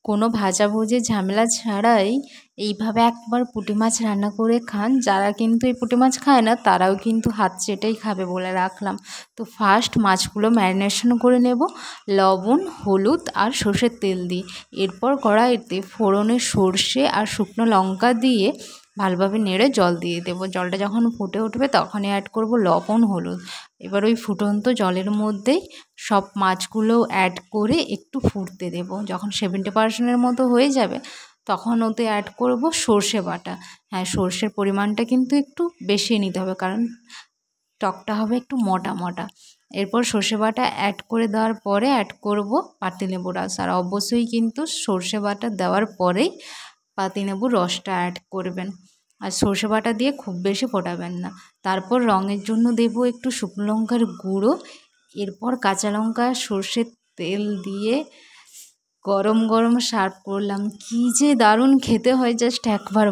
কোনো ভাজাভুজি ঝামেলা ছাড়াই এইভাবে একবার পুঁটি মাছ রান্না করে খান। যারা কিন্তু এই পুঁটি মাছ খায় না তারাও কিন্তু হাত চেটেই খাবে বলে রাখলাম। তো ফার্স্ট মাছগুলো ম্যারিনেশন করে নেব লবণ, হলুদ আর সর্ষের তেল দিয়ে। এরপর কড়াইতে ফোড়নে সর্ষে আর শুকনো লঙ্কা দিয়ে ভালোভাবে নেড়ে জল দিয়ে দেবো। জলটা যখন ফুটে উঠবে তখনই অ্যাড করব লবণ, হলুদ। এবার ওই ফুটন্ত জলের মধ্যেই সব মাছগুলো অ্যাড করে একটু ফুটতে দেবো। যখন 70% মতো হয়ে যাবে তখন ওতে অ্যাড করব সর্ষে বাটা। হ্যাঁ, সর্ষের পরিমাণটা কিন্তু একটু বেশি নিতে হবে, কারণ টকটা হবে একটু মোটা মোটা। এরপর সর্ষে বাটা অ্যাড করে দেওয়ার পরে অ্যাড করব পাতিলেবুর রস। আর অবশ্যই কিন্তু সর্ষে বাটা দেওয়ার পরেই পাতিলেবুর রসটা অ্যাড করবেন। আর সর্ষে বাটা দিয়ে খুব বেশি ফোটাবেন না। তারপর রঙের জন্য দেব একটু শুকনো লঙ্কার গুঁড়ো। এরপর কাঁচা লঙ্কা সর্ষের তেল দিয়ে গরম গরম সার্ভ করলাম। কী যে দারুণ খেতে হয়, জাস্ট একবার